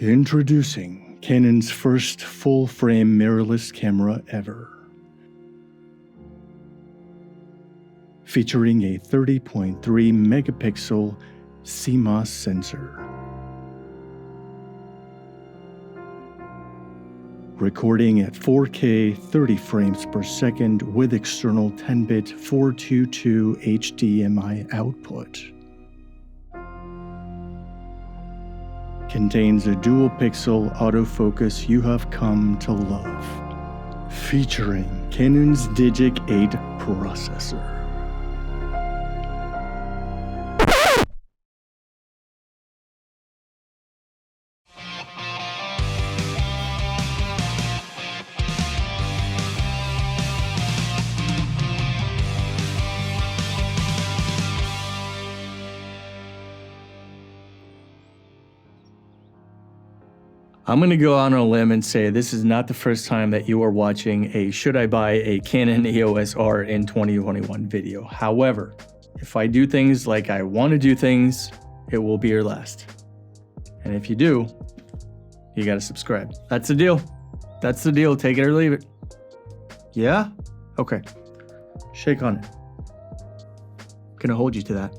Introducing Canon's first full-frame mirrorless camera ever. Featuring a 30.3 megapixel CMOS sensor. Recording at 4K 30 frames per second with external 10-bit 422 HDMI output. Contains a dual-pixel autofocus you have come to love. Featuring Canon's Digic 8 processor. I'm going to go on a limb and say this is not the first time that you are watching a should I buy a Canon EOS R in 2021 video. However, if I do things like I want to do things, it will be your last. And if you do, you got to subscribe. That's the deal. That's the deal. Take it or leave it. Yeah? Okay. Shake on it. Gonna hold you to that.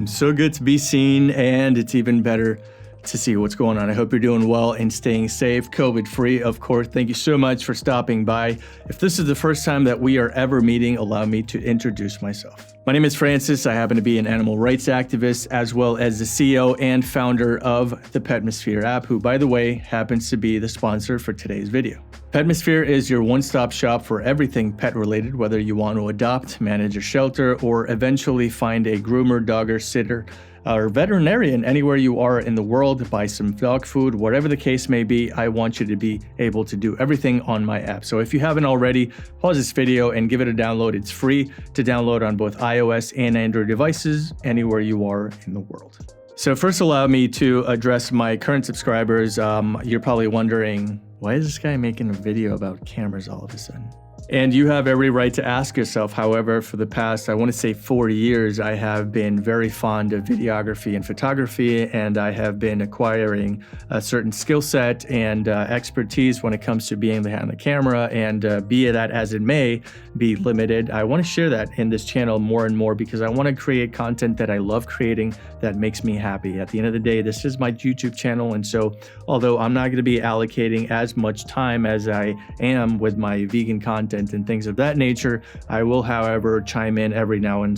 So good to be seen, and it's even better to see what's going on. I hope you're doing well and staying safe, COVID-free, of course. Thank you so much for stopping by. If this is the first time that we are ever meeting, allow me to introduce myself. My name is Francis. I happen to be an animal rights activist, as well as the CEO and founder of the Petmosphere app, who, by the way, happens to be the sponsor for today's video. Petmosphere is your one-stop shop for everything pet-related, whether you want to adopt, manage a shelter, or eventually find a groomer, dogger, sitter, or veterinarian anywhere you are in the world, buy some dog food, whatever the case may be. I want you to be able to do everything on my app. So if you haven't already, pause this video and give it a download. It's free to download on both iOS and Android devices, anywhere you are in the world. So first, allow me to address my current subscribers. You're probably wondering, why is this guy making a video about cameras all of a sudden? And you have every right to ask yourself. However, for the past, I want to say 4 years, I have been very fond of videography and photography, and I have been acquiring a certain skill set and expertise when it comes to being behind the camera, and be that as it may be limited. I want to share that in this channel more and more because I want to create content that I love creating that makes me happy. At the end of the day, this is my YouTube channel, and so although I'm not going to be allocating as much time as I am with my vegan content and things of that nature, I will, however, chime in every now and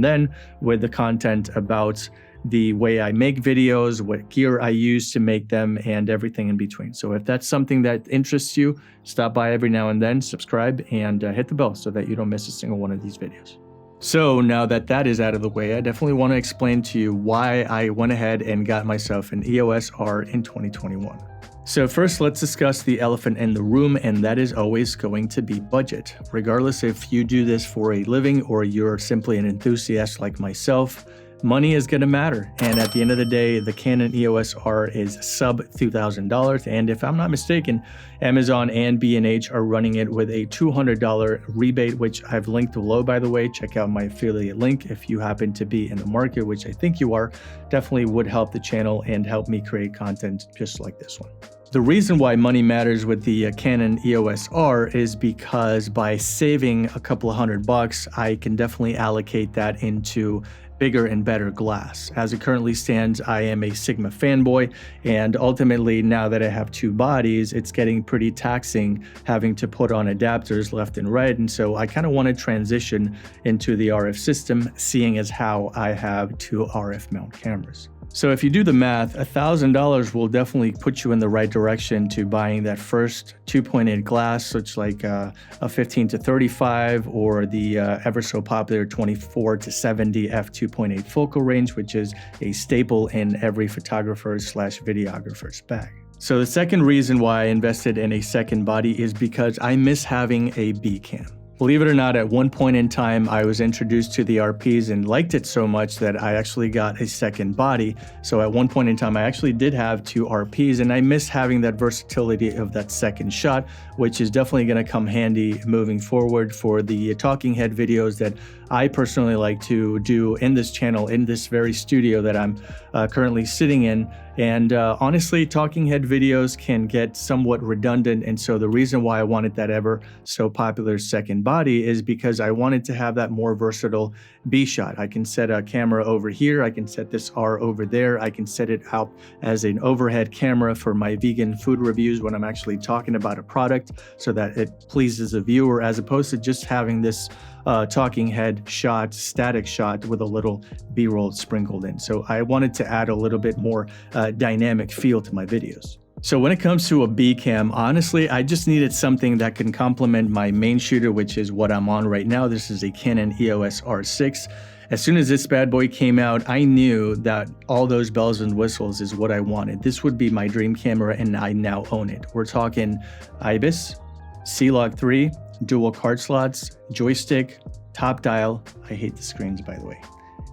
then with the content about the way I make videos, what gear I use to make them, and everything in between. So if that's something that interests you, stop by every now and then, subscribe, and hit the bell so that you don't miss a single one of these videos. So now that that is out of the way, I definitely want to explain to you why I went ahead and got myself an EOS R in 2021. So first, let's discuss the elephant in the room, and that is always going to be budget. Regardless if you do this for a living or you're simply an enthusiast like myself, money is going to matter. And at the end of the day, the Canon EOS R is sub $2,000. And if I'm not mistaken, Amazon and B&H are running it with a $200 rebate, which I've linked below, by the way. Check out my affiliate link if you happen to be in the market, which I think you are. Definitely would help the channel and help me create content just like this one. The reason why money matters with the Canon EOS R is because by saving a couple of $100, I can definitely allocate that into bigger and better glass. As it currently stands, I am a Sigma fanboy, and ultimately now that I have two bodies, it's getting pretty taxing having to put on adapters left and right, and so I kind of want to transition into the RF system, seeing as how I have two RF mount cameras. So if you do the math, $1,000 will definitely put you in the right direction to buying that first 2.8 glass, such like a 15 to 35 or the ever so popular 24 to 70 f2.8 focal range, which is a staple in every photographer/videographer's bag. So the second reason why I invested in a second body is because I miss having a Bcam. Believe it or not, at one point in time, I was introduced to the RPs and liked it so much that I actually got a second body. So at one point in time, I actually did have 2 RPs, and I missed having that versatility of that second shot, which is definitely going to come handy moving forward for the talking head videos that I personally like to do in this channel, in this very studio that I'm currently sitting in. And honestly, talking head videos can get somewhat redundant. And so the reason why I wanted that ever so popular second body is because I wanted to have that more versatile B shot. I can set a camera over here. I can set this R over there. I can set it out as an overhead camera for my vegan food reviews when I'm actually talking about a product so that it pleases the viewer, as opposed to just having this talking head shot, static shot with a little B-roll sprinkled in. So I wanted to add a little bit more dynamic feel to my videos. So when it comes to a Bcam, honestly, I just needed something that can complement my main shooter, which is what I'm on right now. This is a Canon EOS R6. As soon as this bad boy came out, I knew that all those bells and whistles is what I wanted. This would be my dream camera, and I now own it. We're talking IBIS, C-Log 3, dual card slots, joystick, top dial. I hate the screens, by the way,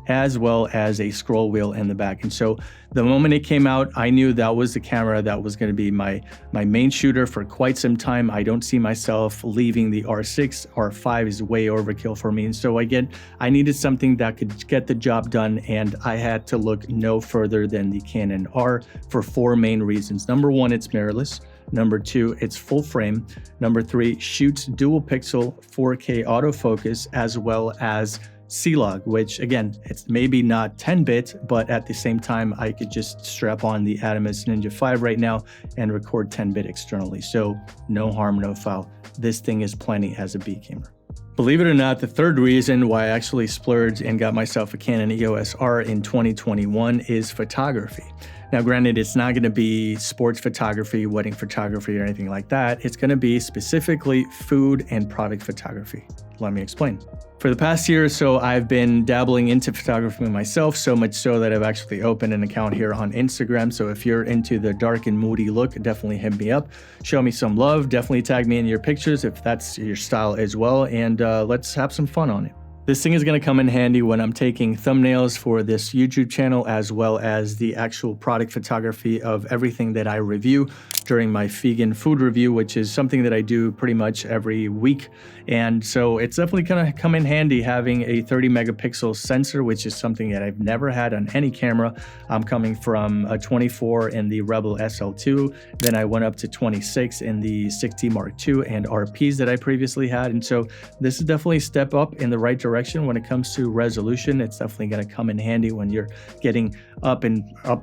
as well as a scroll wheel in the back. And so the moment it came out, I knew that was the camera that was going to be my main shooter for quite some time. I don't see myself leaving the R6. R5 is way overkill for me. And so again, I needed something that could get the job done, and I had to look no further than the Canon R for 4 main reasons. Number 1, it's mirrorless. Number 2, it's full frame. Number 3, shoots dual pixel 4K autofocus, as well as C-Log, which again, it's maybe not 10-bit, but at the same time, I could just strap on the Atomos Ninja 5 right now and record 10-bit externally. So no harm, no foul. This thing is plenty as a B camera. Believe it or not, the third reason why I actually splurged and got myself a Canon EOS R in 2021 is photography. Now, granted, it's not going to be sports photography, wedding photography, or anything like that. It's going to be specifically food and product photography. Let me explain. For the past year or so, I've been dabbling into photography myself, so much so that I've actually opened an account here on Instagram. So if you're into the dark and moody look, definitely hit me up. Show me some love. Definitely tag me in your pictures if that's your style as well. And let's have some fun on it. This thing is going to come in handy when I'm taking thumbnails for this YouTube channel, as well as the actual product photography of everything that I review during my vegan food review, which is something that I do pretty much every week. And so it's definitely going to come in handy having a 30 megapixel sensor, which is something that I've never had on any camera. I'm coming from a 24 in the Rebel SL2. Then I went up to 26 in the 6D Mark II and RPs that I previously had. And so this is definitely a step up in the right direction when it comes to resolution. It's definitely going to come in handy when you're getting up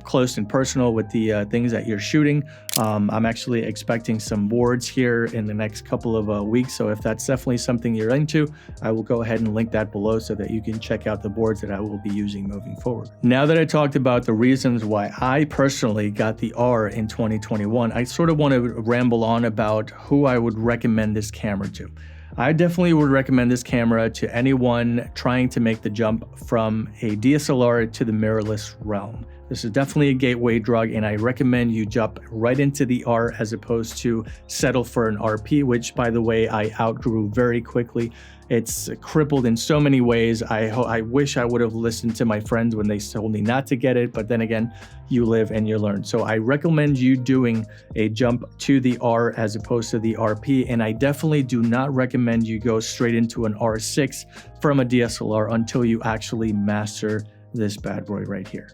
close and personal with the things that you're shooting. I'm actually expecting some boards here in the next couple of weeks. So if that's definitely something you're into, I will go ahead and link that below so that you can check out the boards that I will be using moving forward. Now that I talked about the reasons why I personally got the R in 2021, I sort of want to ramble on about who I would recommend this camera to. I definitely would recommend this camera to anyone trying to make the jump from a DSLR to the mirrorless realm. This is definitely a gateway drug, and I recommend you jump right into the R as opposed to settle for an RP, which, by the way, I outgrew very quickly. It's crippled in so many ways. I wish I would have listened to my friends when they told me not to get it, but then again, you live and you learn. So I recommend you doing a jump to the R as opposed to the RP, and I definitely do not recommend you go straight into an R6 from a DSLR until you actually master this bad boy right here.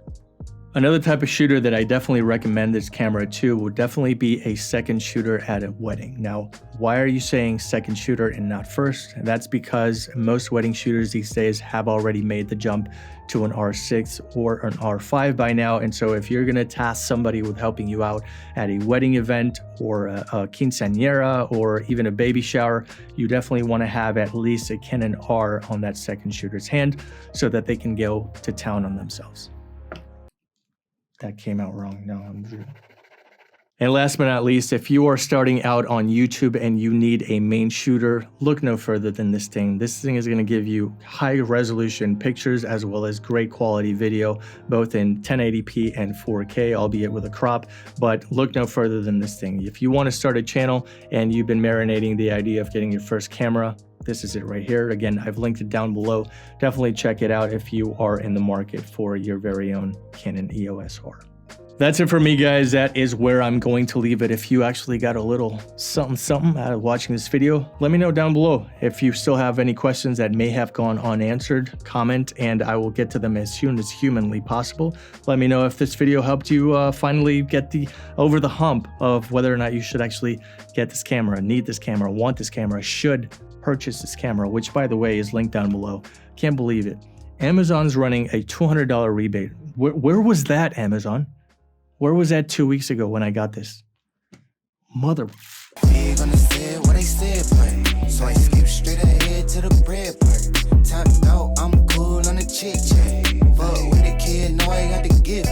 Another type of shooter that I definitely recommend this camera to would definitely be a second shooter at a wedding. Now, why are you saying second shooter and not first? And that's because most wedding shooters these days have already made the jump to an R6 or an R5 by now. And so if you're going to task somebody with helping you out at a wedding event or a quinceañera or even a baby shower, you definitely want to have at least a Canon R on that second shooter's hand so that they can go to town on themselves. That came out wrong. No, I'm good. And last but not least, if you are starting out on YouTube and you need a main shooter, look no further than this thing. This thing is going to give you high resolution pictures as well as great quality video, both in 1080p and 4K, albeit with a crop. But look no further than this thing. If you want to start a channel and you've been marinating the idea of getting your first camera, This is it right here. Again, I've linked it down below. Definitely check it out if you are in the market for your very own Canon EOS R. That's it for me, guys. That is where I'm going to leave it. If you actually got a little something out of watching this video, let me know down below. If you still have any questions that may have gone unanswered, comment and I will get to them as soon as humanly possible. Let me know if this video helped you finally get over the hump of whether or not you should actually get this camera, need this camera, want this camera, should purchase this camera, which by the way is linked down below. Can't believe it. Amazon's running a $200 rebate. Where was that, Amazon? Where was that 2 weeks ago when I got this? Mother. We gonna say what I said, but so I skip straight ahead to the bread part. Top out, I'm cool on the chick chat. Fuck with the kid, know I got the gift.